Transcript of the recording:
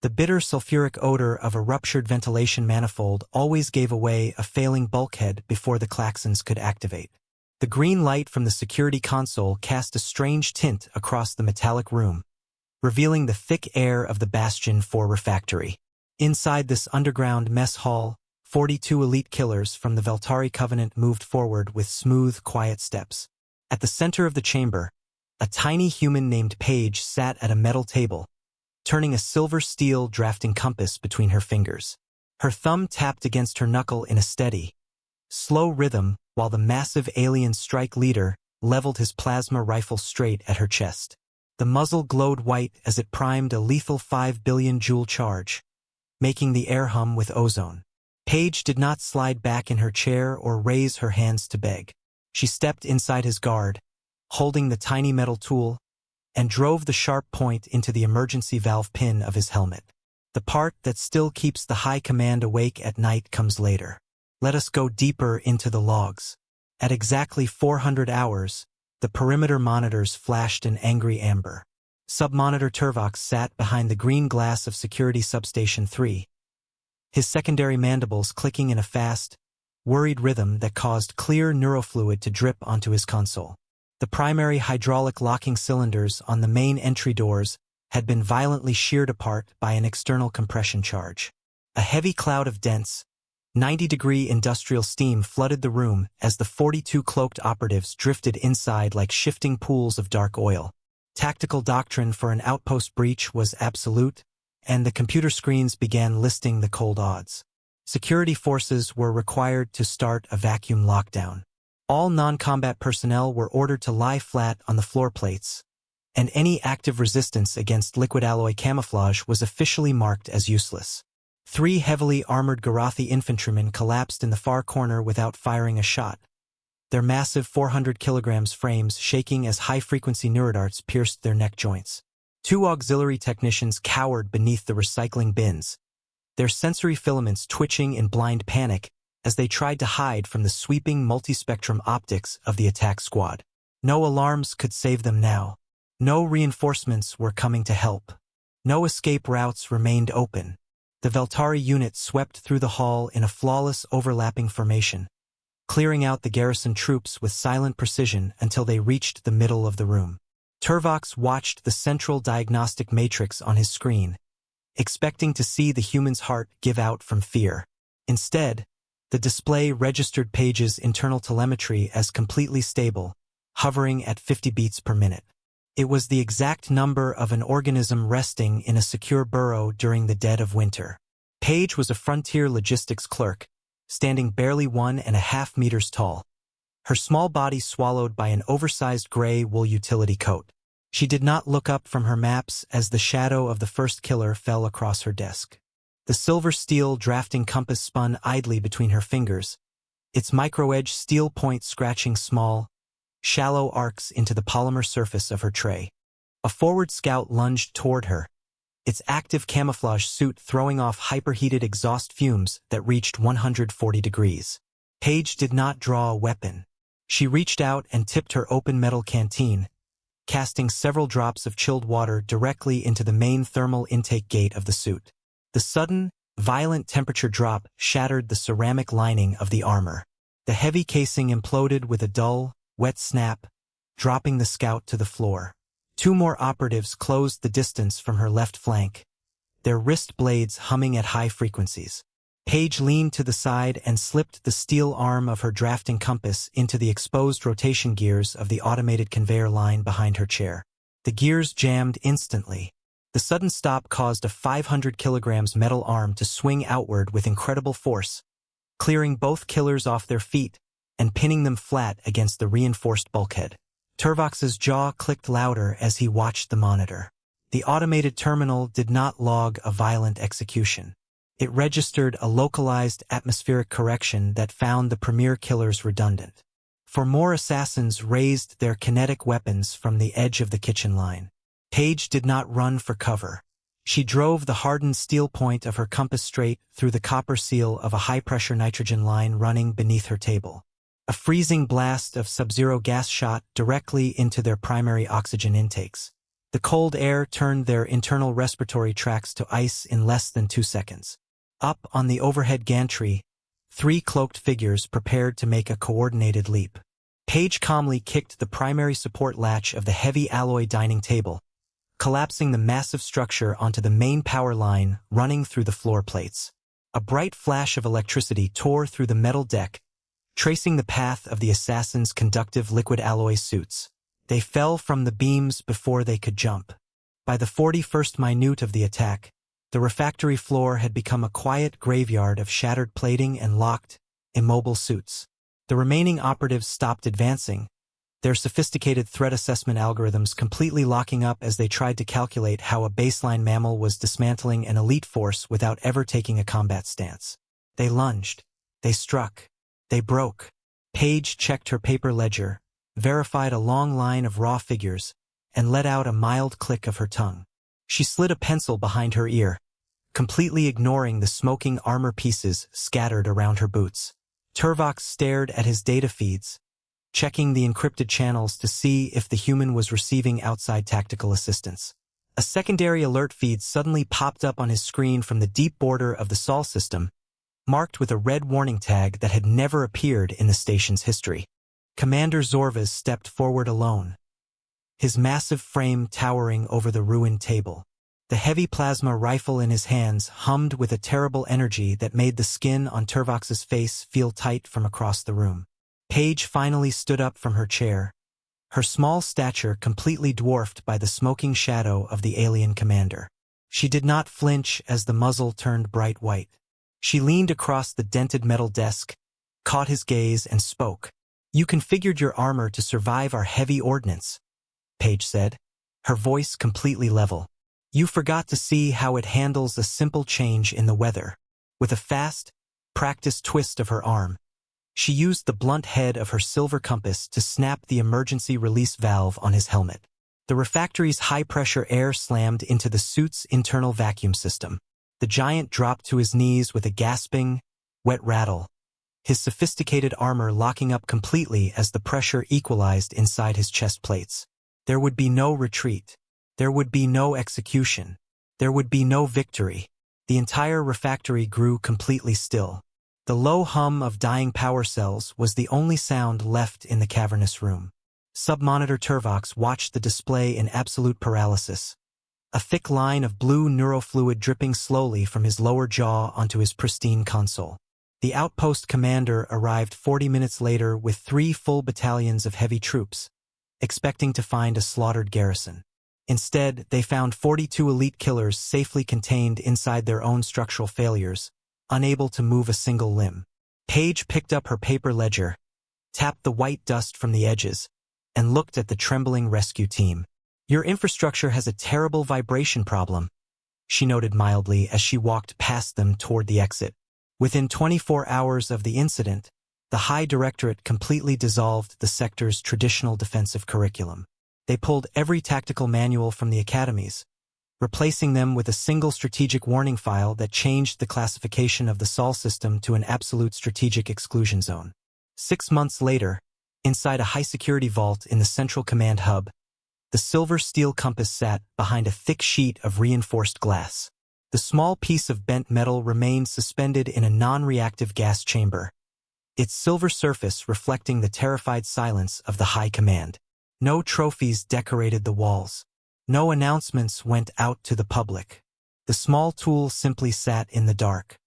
The bitter sulfuric odor of a ruptured ventilation manifold always gave away a failing bulkhead before the klaxons could activate. The green light from the security console cast a strange tint across the metallic room, revealing the thick air of the Bastion 4 refractory. Inside this underground mess hall, 42 elite killers from the Veltari Covenant moved forward with smooth, quiet steps. At the center of the chamber, a tiny human named Paige sat at a metal table, turning a silver-steel drafting compass between her fingers. Her thumb tapped against her knuckle in a steady, slow rhythm while the massive alien strike leader leveled his plasma rifle straight at her chest. The muzzle glowed white as it primed a lethal 5 billion joule charge, making the air hum with ozone. Paige did not slide back in her chair or raise her hands to beg. She stepped inside his guard, holding the tiny metal tool, and drove the sharp point into the emergency valve pin of his helmet. The part that still keeps the High Command awake at night comes later. Let us go deeper into the logs. At exactly 400 hours, the perimeter monitors flashed an angry amber. Submonitor Turvox sat behind the green glass of Security Substation 3, his secondary mandibles clicking in a fast, worried rhythm that caused clear neurofluid to drip onto his console. The primary hydraulic locking cylinders on the main entry doors had been violently sheared apart by an external compression charge. A heavy cloud of dense, 90-degree industrial steam flooded the room as the 42 cloaked operatives drifted inside like shifting pools of dark oil. Tactical doctrine for an outpost breach was absolute, and the computer screens began listing the cold odds. Security forces were required to start a vacuum lockdown. All non-combat personnel were ordered to lie flat on the floor plates, and any active resistance against liquid alloy camouflage was officially marked as useless. 3 heavily armored Garathi infantrymen collapsed in the far corner without firing a shot, their massive 400 kilograms frames shaking as high-frequency neurodarts pierced their neck joints. 2 auxiliary technicians cowered beneath the recycling bins, their sensory filaments twitching in blind panic as they tried to hide from the sweeping multispectrum optics of the attack squad. No alarms could save them now. No reinforcements were coming to help. No escape routes remained open. The Veltari unit swept through the hall in a flawless overlapping formation, clearing out the garrison troops with silent precision until they reached the middle of the room. Turvox watched the central diagnostic matrix on his screen, expecting to see the human's heart give out from fear. Instead, the display registered Paige's internal telemetry as completely stable, hovering at 50 beats per minute. It was the exact number of an organism resting in a secure burrow during the dead of winter. Paige was a frontier logistics clerk, standing barely 1.5 meters tall, her small body swallowed by an oversized gray wool utility coat. She did not look up from her maps as the shadow of the first killer fell across her desk. The silver steel drafting compass spun idly between her fingers, its micro-edge steel point scratching small, shallow arcs into the polymer surface of her tray. A forward scout lunged toward her, its active camouflage suit throwing off hyperheated exhaust fumes that reached 140 degrees. Paige did not draw a weapon. She reached out and tipped her open metal canteen, casting several drops of chilled water directly into the main thermal intake gate of the suit. The sudden, violent temperature drop shattered the ceramic lining of the armor. The heavy casing imploded with a dull, wet snap, dropping the scout to the floor. 2 more operatives closed the distance from her left flank, their wrist blades humming at high frequencies. Paige leaned to the side and slipped the steel arm of her drafting compass into the exposed rotation gears of the automated conveyor line behind her chair. The gears jammed instantly. The sudden stop caused a 500 kilograms metal arm to swing outward with incredible force, clearing both killers off their feet and pinning them flat against the reinforced bulkhead. Turvox's jaw clicked louder as he watched the monitor. The automated terminal did not log a violent execution. It registered a localized atmospheric correction that found the premier killers redundant. 4 more assassins raised their kinetic weapons from the edge of the kitchen line. Paige did not run for cover. She drove the hardened steel point of her compass straight through the copper seal of a high-pressure nitrogen line running beneath her table. A freezing blast of sub-zero gas shot directly into their primary oxygen intakes. The cold air turned their internal respiratory tracts to ice in less than 2 seconds. Up on the overhead gantry, 3 cloaked figures prepared to make a coordinated leap. Paige calmly kicked the primary support latch of the heavy alloy dining table, collapsing the massive structure onto the main power line running through the floor plates. A bright flash of electricity tore through the metal deck, tracing the path of the assassins' conductive liquid alloy suits. They fell from the beams before they could jump. By the 41st minute of the attack, the refractory floor had become a quiet graveyard of shattered plating and locked, immobile suits. The remaining operatives stopped advancing, their sophisticated threat assessment algorithms completely locking up as they tried to calculate how a baseline mammal was dismantling an elite force without ever taking a combat stance. They lunged. They struck. They broke. Paige checked her paper ledger, verified a long line of raw figures, and let out a mild click of her tongue. She slid a pencil behind her ear, completely ignoring the smoking armor pieces scattered around her boots. Turvox stared at his data feeds, checking the encrypted channels to see if the human was receiving outside tactical assistance. A secondary alert feed suddenly popped up on his screen from the deep border of the Sol system, marked with a red warning tag that had never appeared in the station's history. Commander Zorvas stepped forward alone, his massive frame towering over the ruined table. The heavy plasma rifle in his hands hummed with a terrible energy that made the skin on Turvox's face feel tight from across the room. Paige finally stood up from her chair, her small stature completely dwarfed by the smoking shadow of the alien commander. She did not flinch as the muzzle turned bright white. She leaned across the dented metal desk, caught his gaze, and spoke. "You configured your armor to survive our heavy ordnance," Paige said, her voice completely level. "You forgot to see how it handles a simple change in the weather." With a fast, practiced twist of her arm, she used the blunt head of her silver compass to snap the emergency release valve on his helmet. The refractory's high-pressure air slammed into the suit's internal vacuum system. The giant dropped to his knees with a gasping, wet rattle, his sophisticated armor locking up completely as the pressure equalized inside his chest plates. There would be no retreat. There would be no execution. There would be no victory. The entire refractory grew completely still. The low hum of dying power cells was the only sound left in the cavernous room. Submonitor Turvox watched the display in absolute paralysis, a thick line of blue neurofluid dripping slowly from his lower jaw onto his pristine console. The outpost commander arrived 40 minutes later with 3 full battalions of heavy troops, expecting to find a slaughtered garrison. Instead, they found 42 elite killers safely contained inside their own structural failures, unable to move a single limb. Paige picked up her paper ledger, tapped the white dust from the edges, and looked at the trembling rescue team. "Your infrastructure has a terrible vibration problem," she noted mildly as she walked past them toward the exit. Within 24 hours of the incident, the High Directorate completely dissolved the sector's traditional defensive curriculum. They pulled every tactical manual from the academies, replacing them with a single strategic warning file that changed the classification of the Sol system to an absolute strategic exclusion zone. 6 months later, inside a high-security vault in the Central Command Hub, the silver steel compass sat behind a thick sheet of reinforced glass. The small piece of bent metal remained suspended in a non-reactive gas chamber, its silver surface reflecting the terrified silence of the High Command. No trophies decorated the walls. No announcements went out to the public. The small tool simply sat in the dark,